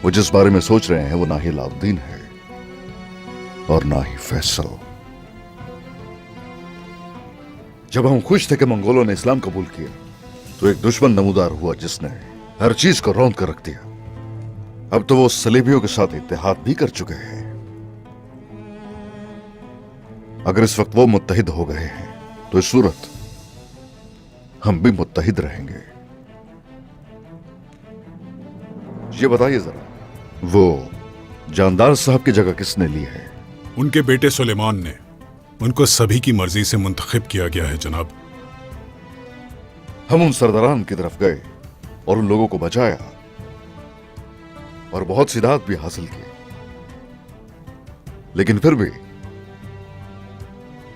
वो जिस बारे में सोच रहे हैं वो ना ही अलाउद्दीन है और ना ही फैसल। जब हम खुश थे कि मंगोलों ने इस्लाम कबूल किया तो एक दुश्मन नमूदार हुआ जिसने हर चीज को रौंद कर रख दिया। अब तो वो सलीबियों के साथ इत्तेहाद भी कर चुके हैं। अगर इस वक्त वो मुत्तहिद हो गए हैं तो इस सूरत हम भी मुत्तहिद रहेंगे। ये बताइए जरा, वो जानदार साहब की जगह किसने ली है? उनके बेटे सुलेमान ने। उनको सभी की मर्जी से मुंतखब किया गया है जनाब। हम उन सरदारान की तरफ गए और उन लोगों को बचाया और बहुत सी दाद भी हासिल की, लेकिन फिर भी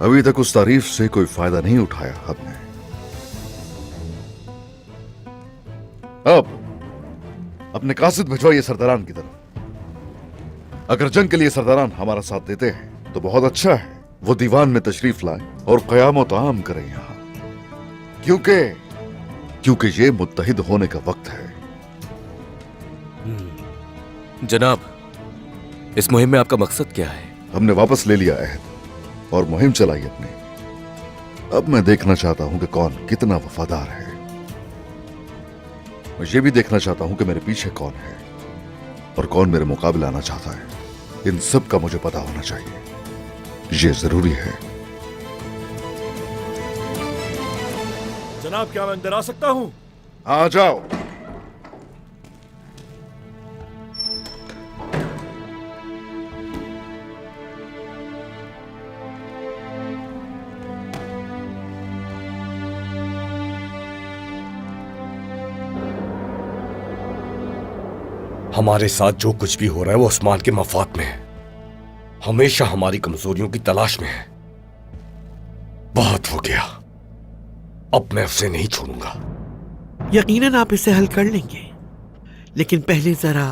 अभी तक उस तारीफ से कोई फायदा नहीं उठाया हमने। अब अपने कासिद भिजवाइए सरदारान की तरफ। अगर जंग के लिए सरदारान हमारा साथ देते हैं तो बहुत अच्छा है। वो दीवान में तशरीफ लाएं और क़यामत आम करें यहां, क्योंकि ये मुत्तहिद होने का वक्त है। जनाब, इस मुहिम में आपका मकसद क्या है? हमने वापस ले लिया अहद और मुहिम चलाई अपनी। अब मैं देखना चाहता हूं कि कौन कितना वफादार है। मैं ये भी देखना चाहता हूं कि मेरे पीछे कौन है और कौन मेरे मुकाबले आना चाहता है। इन सब का मुझे पता होना चाहिए, ये जरूरी है। जनाब, क्या मैं अंदर आ सकता हूं? आ जाओ। हमारे साथ जो कुछ भी हो रहा है वो उस्मान के मफाद में है। हमेशा हमारी कमजोरियों की तलाश में है। बहुत हो गया, अब मैं उसे नहीं छोड़ूंगा। यकीनन आप इसे हल कर लेंगे, लेकिन पहले जरा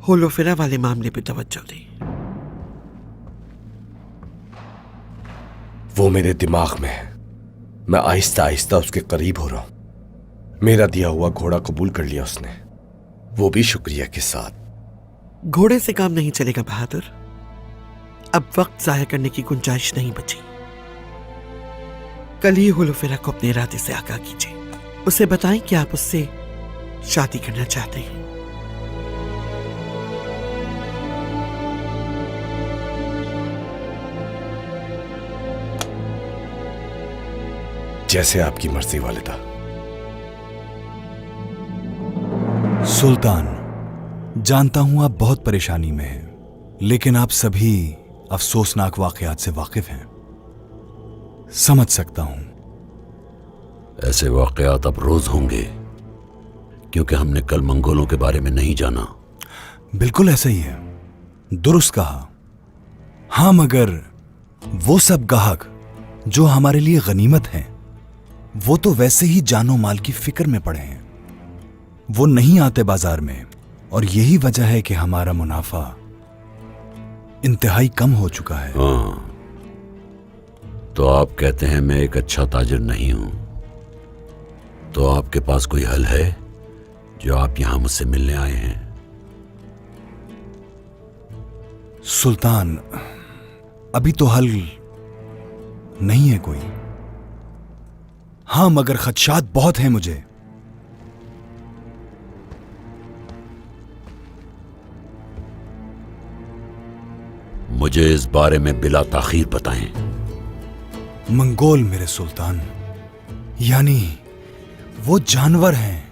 होलोफेरा वाले मामले पे तवज्जो दें। वो मेरे दिमाग में है। मैं आहिस्ता आहिस्ता उसके करीब हो रहा हूं। मेरा दिया हुआ घोड़ा कबूल कर लिया उसने, वो भी शुक्रिया के साथ। घोड़े से काम नहीं चलेगा बहादुर। अब वक्त जाया करने की गुंजाइश नहीं बची। कल ही होलोफेरा को अपने इरादे से आगाह कीजिए। उसे बताएं कि आप उससे शादी करना चाहते हैं। जैसे आपकी मर्जी वालिदा। सुल्तान, जानता हूं आप बहुत परेशानी में हैं, लेकिन आप सभी अफसोसनाक वाकयात से वाकिफ हैं। समझ सकता हूं। ऐसे वाकयात अब रोज होंगे, क्योंकि हमने कल मंगोलों के बारे में नहीं जाना। बिल्कुल ऐसा ही है, दुरुस्त कहा। हां, मगर वो सब गाहक जो हमारे लिए गनीमत हैं, वो तो वैसे ही जानो माल की फिक्र में पड़े हैं। वो नहीं आते बाजार में, और यही वजह है कि हमारा मुनाफा इंतहाई कम हो चुका है। हाँ, तो आप कहते हैं मैं एक अच्छा ताजिर नहीं हूं। तो आपके पास कोई हल है जो आप यहां मुझसे मिलने आए हैं? सुल्तान, अभी तो हल नहीं है कोई। हां, मगर खदशात बहुत हैं मुझे। मुझे इस बारे में बिला ताखीर बताएं। मंगोल मेरे सुल्तान, यानी वो जानवर हैं,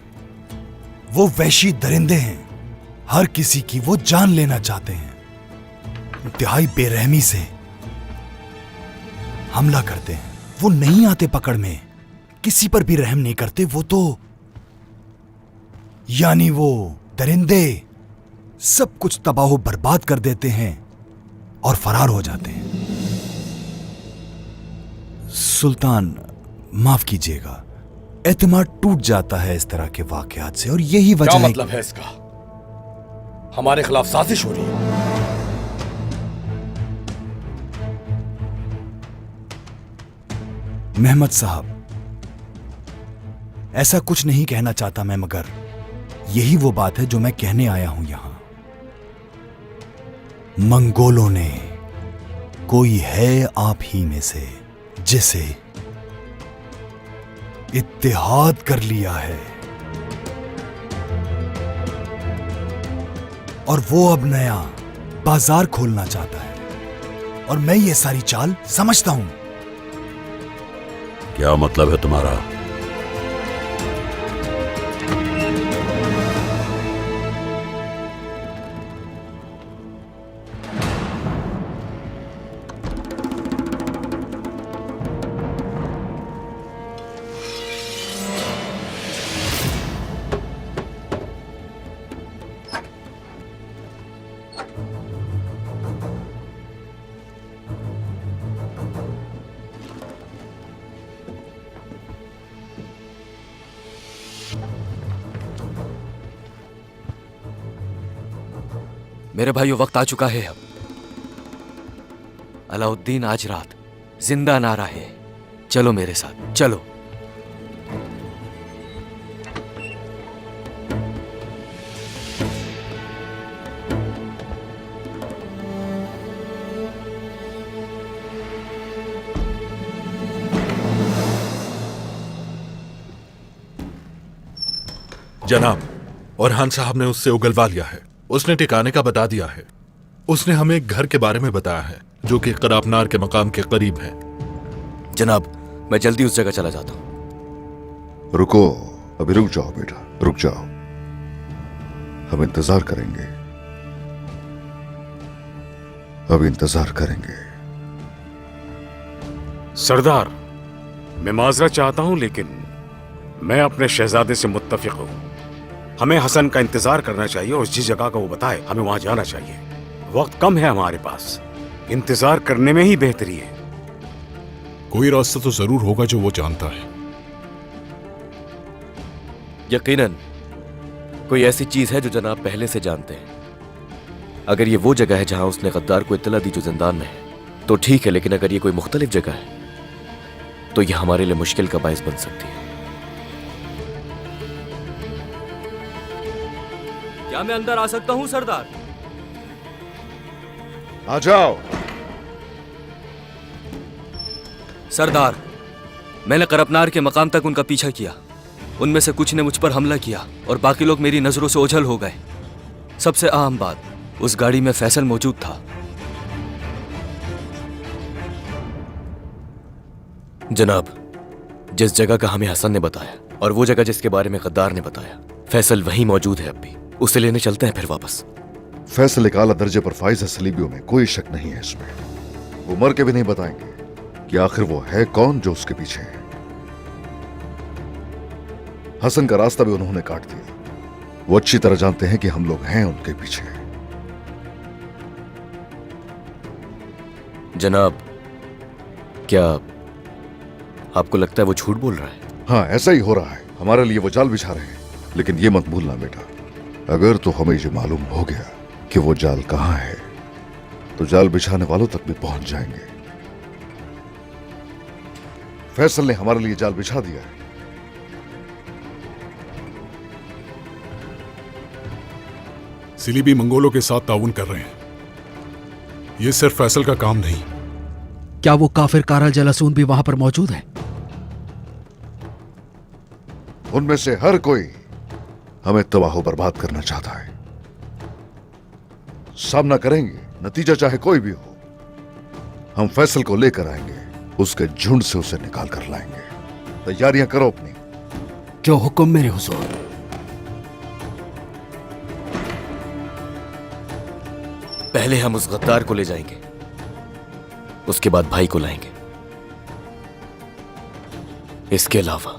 वो वहशी दरिंदे हैं। हर किसी की वो जान लेना चाहते हैं। इंतहाई बेरहमी से हमला करते हैं। वो नहीं आते पकड़ में, किसी पर भी रहम नहीं करते। वो तो यानी वो दरिंदे सब कुछ तबाह बर्बाद कर देते हैं और फरार हो जाते हैं। सुल्तान, माफ कीजिएगा, एतमाद टूट जाता है इस तरह के वाकयात से, और यही वजह क्या है। मतलब है इसका? हमारे खिलाफ साजिश हो रही है। मेहमद साहब, ऐसा कुछ नहीं कहना चाहता मैं, मगर यही वो बात है जो मैं कहने आया हूं यहां। मंगोलों ने कोई है आप ही में से जिसे इत्तेहाद कर लिया है, और वो अब नया बाजार खोलना चाहता है, और मैं ये सारी चाल समझता हूं। क्या मतलब है तुम्हारा? मेरे भाइयों, वक्त आ चुका है अब। अलाउद्दीन आज रात जिंदा ना रहे। चलो मेरे साथ, चलो। जनाब, औरहान साहब ने उससे उगलवा लिया है। उसने ठिकाने का बता दिया है। उसने हमें एक घर के बारे में बताया है जो कि करापनार के मकाम के करीब है। जनाब, मैं जल्दी उस जगह चला जाता हूं। रुको, अभी रुक जाओ बेटा, रुक जाओ। हम इंतजार करेंगे, अब इंतजार करेंगे। सरदार, मैं माजरत चाहता हूं, लेकिन मैं अपने शहजादे से मुत्तफिक हूं। हमें हसन का इंतजार करना चाहिए और जिस जगह का वो बताए हमें वहां जाना चाहिए। वक्त कम है हमारे पास, इंतजार करने में ही बेहतरी है। कोई रास्ता तो जरूर होगा जो वो जानता है। यकीनन कोई ऐसी चीज है जो जनाब पहले से जानते हैं। अगर ये वो जगह है जहां उसने गद्दार को इत्तला दी जो जिंदान में है तो ठीक है, लेकिन अगर ये कोई मुख्तलिफ जगह है तो यह हमारे लिए मुश्किल का बायस बन सकती है। क्या मैं अंदर आ सकता हूं सरदार? आ जाओ। सरदार, मैंने करपनार के मकाम तक उनका पीछा किया। उनमें से कुछ ने मुझ पर हमला किया और बाकी लोग मेरी नजरों से ओझल हो गए। सबसे अहम बात, उस गाड़ी में फैसल मौजूद था। जनाब, जिस जगह का हमें हसन ने बताया और वो जगह जिसके बारे में गद्दार ने बताया, फैसल वहीं मौजूद है। अब भी उसे लेने चलते हैं फिर वापस। फैसल एक आला दर्जे पर फाइज है सलीबियों में, कोई शक नहीं है इसमें। वो मर के भी नहीं बताएंगे कि आखिर वो है कौन जो उसके पीछे है। हसन का रास्ता भी उन्होंने काट दिया। वो अच्छी तरह जानते हैं कि हम लोग हैं उनके पीछे। जनाब, क्या आपको लगता है वो झूठ बोल रहा है? हाँ, ऐसा ही हो रहा है। हमारे लिए वो जाल बिछा रहे हैं, लेकिन ये मत भूलना बेटा, अगर तो हमें ये मालूम हो गया कि वो जाल कहां है तो जाल बिछाने वालों तक भी पहुंच जाएंगे। फैसल ने हमारे लिए जाल बिछा दिया है। सिलीबी मंगोलों के साथ ताउन कर रहे हैं। ये सिर्फ फैसल का काम नहीं। क्या वो काफिर कारा जलासून भी वहां पर मौजूद है? उनमें से हर कोई हमें तबाह बर्बाद करना चाहता है। सामना करेंगे, नतीजा चाहे कोई भी हो। हम फैसल को लेकर आएंगे, उसके झुंड से उसे निकाल कर लाएंगे। तैयारियां करो अपनी। जो हुक्म मेरे हुजूर। पहले हम उस गद्दार को ले जाएंगे, उसके बाद भाई को लाएंगे। इसके अलावा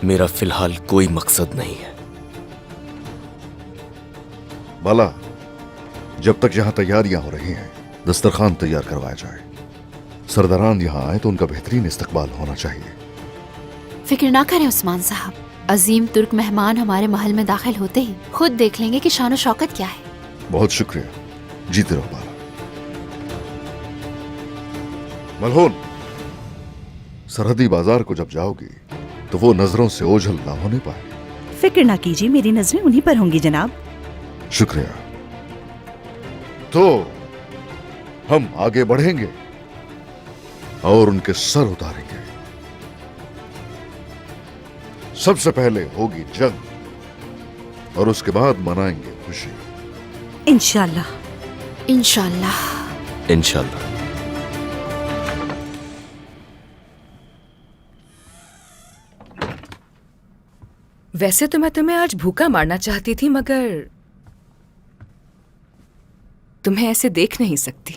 मेरा फिलहाल कोई मकसद नहीं है। बाला, जब तक यहां तैयारियां हो रही हैं, दस्तरखान तैयार करवाया जाए। सरदारान यहां आए तो उनका बेहतरीन इस्तकबाल होना चाहिए। फिक्र ना करें उस्मान साहब, अजीम तुर्क मेहमान हमारे महल में दाखिल होते ही खुद देख लेंगे कि शान शौकत क्या है। बहुत शुक्रिया, जीते रहो बाला। मलहून, सरहदी बाजार को जब जाओगी तो वो नजरों से ओझल ना होने पाए। फिक्र ना कीजिए, मेरी नजरें उन्हीं पर होंगी जनाब। शुक्रिया। तो हम आगे बढ़ेंगे और उनके सर उतारेंगे। सबसे पहले होगी जंग और उसके बाद मनाएंगे खुशी। इंशाल्लाह। इंशाल्लाह। इंशाल्लाह। वैसे तो मैं तुम्हें आज भूखा मारना चाहती थी, मगर तुम्हें ऐसे देख नहीं सकती।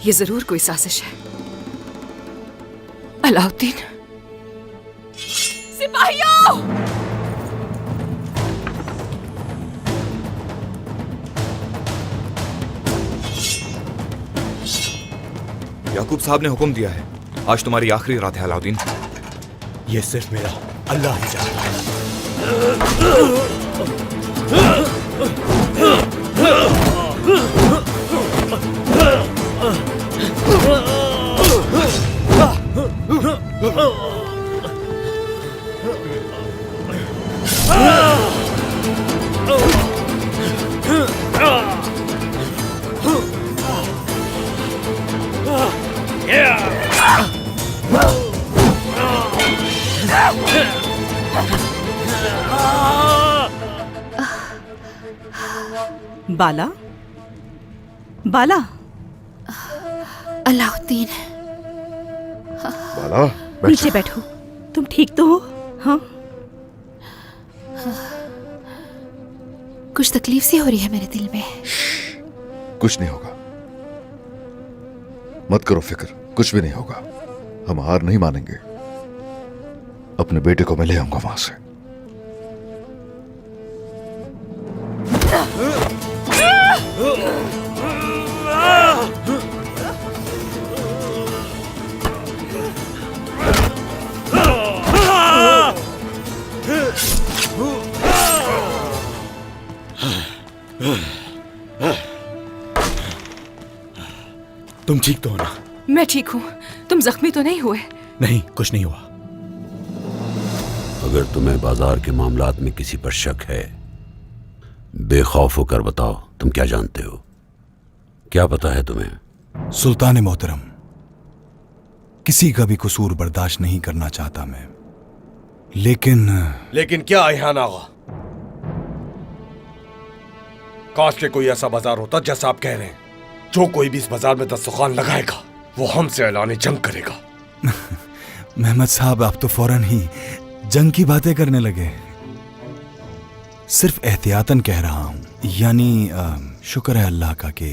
ये जरूर कोई साजिश है। अलाउद्दीन, सिपाहियों! याकूब साहब ने हुक्म दिया है, आज तुम्हारी आखिरी रात है अलाउद्दीन। ये सिर्फ मेरा अल्लाह ही जानता है। बाला, बाला। अलाउद्दीन। बाला, नीचे बैठो। तुम ठीक तो हो? हाँ। कुछ तकलीफ सी हो रही है मेरे दिल में। कुछ नहीं होगा, मत करो फिक्र, कुछ भी नहीं होगा। हम हार नहीं मानेंगे। अपने बेटे को मैं ले आऊंगा वहां से। तुम ठीक तो हो ना? मैं ठीक हूँ। तुम जख्मी तो नहीं हुए? नहीं, कुछ नहीं हुआ। अगर तुम्हें बाजार के मामलात में किसी पर शक है, बेखौफ होकर बताओ, तुम क्या जानते हो? क्या पता है तुम्हें? सुल्तान मोहतरम, किसी का भी कसूर बर्दाश्त नहीं करना चाहता मैं, लेकिन क्या अयहान आगा? काश के कोई ऐसा बाजार होता जैसा आप कह रहे हैं। जो कोई भी इस बाजार में दस्तरखान लगाएगा वो हमसे ऐलान जंग करेगा। मेहमद साहब, आप तो फौरन ही जंग की बातें करने लगे। सिर्फ एहतियातन कह रहा हूं। यानी शुक्र है अल्लाह का कि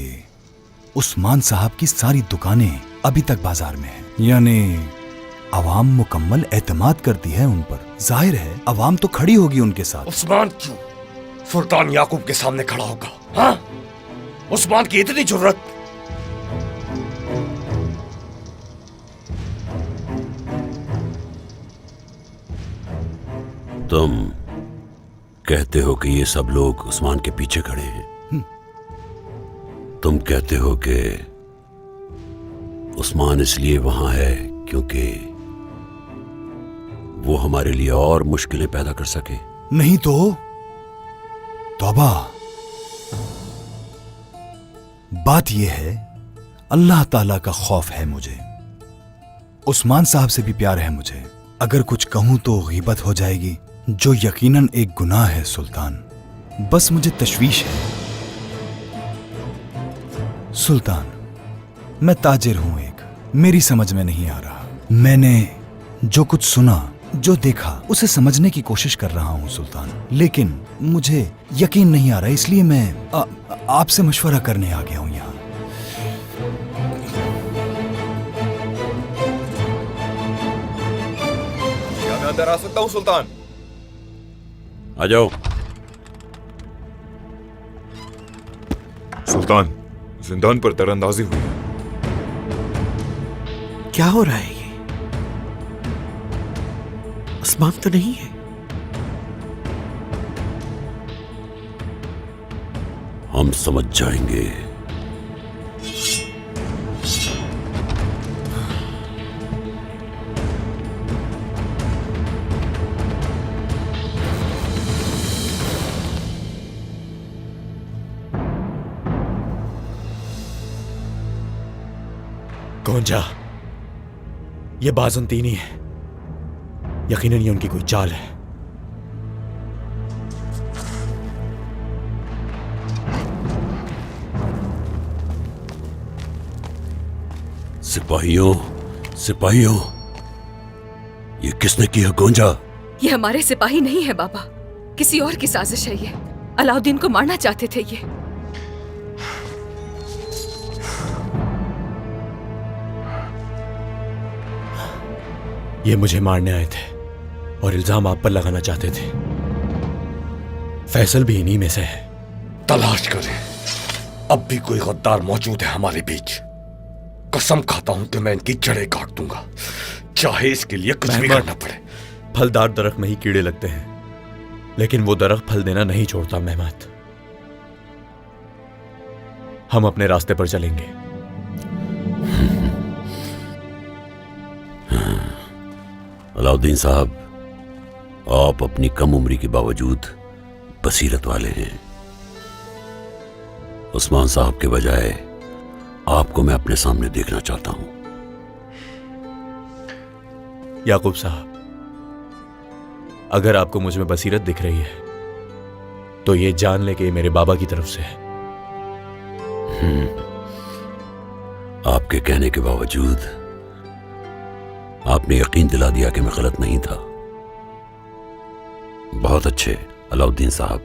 उस्मान साहब की सारी दुकानें अभी तक बाजार में हैं। यानी अवाम मुकम्मल एतमाद करती है उन पर। जाहिर है अवाम तो खड़ी होगी उनके साथ। उस्मान क्यों सुल्तान याकूब के सामने खड़ा होगा? हाँ? उस्मान की इतनी जुर्रत? तुम कहते हो कि ये सब लोग उस्मान के पीछे खड़े हैं। तुम कहते हो कि उस्मान इसलिए वहां है क्योंकि वो हमारे लिए और मुश्किलें पैदा कर सके। नहीं तो तौबा। बात यह है, अल्लाह ताला का खौफ है मुझे। उस्मान साहब से भी प्यार है मुझे। अगर कुछ कहूं तो गीबत हो जाएगी, जो यकीनन एक गुनाह है सुल्तान। बस मुझे तशवीश है। सुल्तान, मैं ताजिर हूं एक, मेरी समझ में नहीं आ रहा। मैंने जो कुछ सुना, जो देखा, उसे समझने की कोशिश कर रहा हूं सुल्तान, लेकिन मुझे यकीन नहीं आ रहा। इसलिए मैं आपसे मशवरा करने आ गया हूं यहां। अंदर आ सकता हूँ सुल्तान? आ जाओ। सुल्तान, जिंदान पर तरंदाजी हुई है। क्या हो रहा है ये? उस्मान तो नहीं है। हम समझ जाएंगे। गोंजा, ये बाजुंतीनी है। यकीनन ये उनकी कोई चाल है। सिपाहियों, सिपाहियों, ये किसने किया गोंजा? ये हमारे सिपाही नहीं है बाबा, किसी और की साजिश है ये। अलाउद्दीन को मारना चाहते थे ये। ये मुझे मारने आए थे और इल्जाम आप पर लगाना चाहते थे। फैसल भी इन्हीं में से है। तलाश करें, अब भी कोई गद्दार मौजूद है हमारे बीच। कसम खाता हूं कि मैं इनकी जड़ें काट दूंगा, चाहे इसके लिए कुछ भी करना पड़े। फलदार दरख्त में ही कीड़े लगते हैं, लेकिन वो दरख्त फल देना नहीं छोड़ता मेहमत। हम अपने रास्ते पर चलेंगे। अलाउद्दीन साहब, आप अपनी कम उम्री के बावजूद बसीरत वाले हैं। उस्मान साहब के बजाय आपको मैं अपने सामने देखना चाहता हूं। याकूब साहब, अगर आपको मुझ में बसीरत दिख रही है तो ये जान ले कि ये मेरे बाबा की तरफ से है। आपके कहने के बावजूद आपने यकीन दिला दिया कि मैं गलत नहीं था। बहुत अच्छे अलाउद्दीन साहब,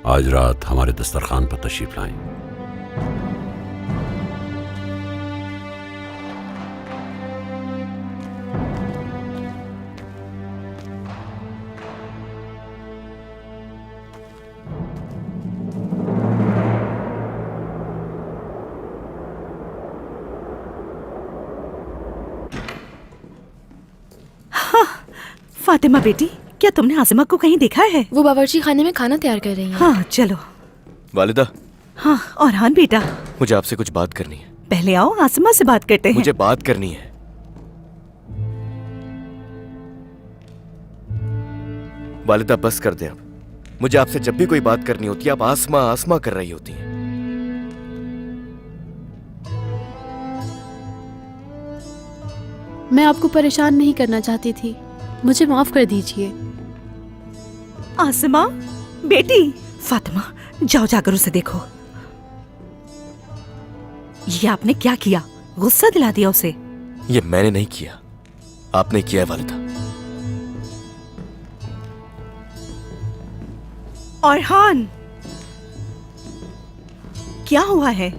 आज रात हमारे दस्तरखान पर तशरीफ लाएं। फातिमा बेटी, क्या तुमने आसिमा को कहीं देखा है? वो बावर्ची खाने में खाना तैयार कर रही हैं। हाँ चलो। वालिदा। हाँ और हाँ बेटा, मुझे आपसे कुछ बात करनी है। पहले आओ आसिमा से बात करते हैं। मुझे बात करनी है। वालिदा बस कर दें अब। मुझे आपसे जब भी कोई बात करनी होती है आप आसमा आसमा कर रही होती हैं। मैं आपको परेशान नहीं करना चाहती थी, मुझे माफ कर दीजिए। आसिमा बेटी, फातिमा जाओ जाकर उसे देखो। ये आपने क्या किया? गुस्सा दिला दिया उसे। ये मैंने नहीं किया, आपने किया है वालिदा। औरहान, क्या हुआ है?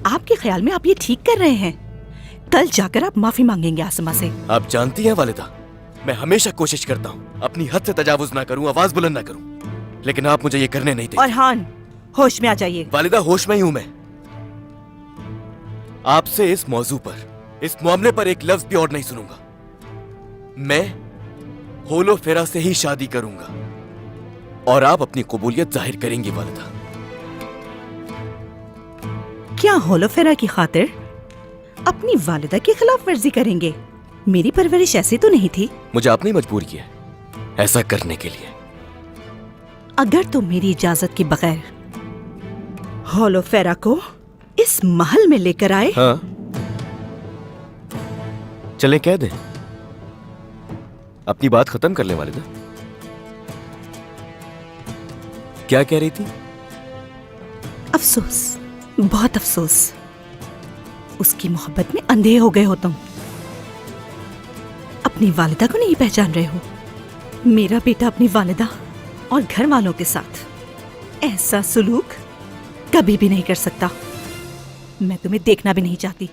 आपके ख्याल में आप ये ठीक कर रहे हैं? कल जाकर आप माफी मांगेंगे आसिमा से। आप जानती हैं वालिदा, मैं हमेशा कोशिश करता हूँ अपनी हद से तजावुज ना करूँ, आवाज बुलंद ना करूँ, लेकिन आप मुझे ये करने नहीं देते। औरहान, होश में आ जाइए। वालिदा, होश में ही हूँ मैं। आपसे इस मौजू पर, इस मामले पर एक लफ्ज भी और नहीं सुनूंगा। मैं होलो फेरा से ही शादी करूंगा और आप अपनी कबूलियत जाहिर करेंगी वालिदा। क्या होलो फेरा की खातिर अपनी वालिदा की खिलाफ वर्जी करेंगे? मेरी परवरिश ऐसी तो नहीं थी। मुझे आपने ही मजबूर किया ऐसा करने के लिए। अगर तुम मेरी इजाजत के बगैर होलो फेरा को इस महल में लेकर आए। हाँ, चले कह दें, अपनी बात खत्म कर ले वालिदा। क्या कह रही थी? अफसोस, बहुत अफसोस, उसकी मोहब्बत में अंधे हो गए हो तुम। अपनी वालिदा को नहीं पहचान रहे हो। मेरा बेटा अपनी वालिदा और घर वालों के साथ ऐसा सुलूक कभी भी नहीं कर सकता। मैं तुम्हें देखना भी नहीं चाहती।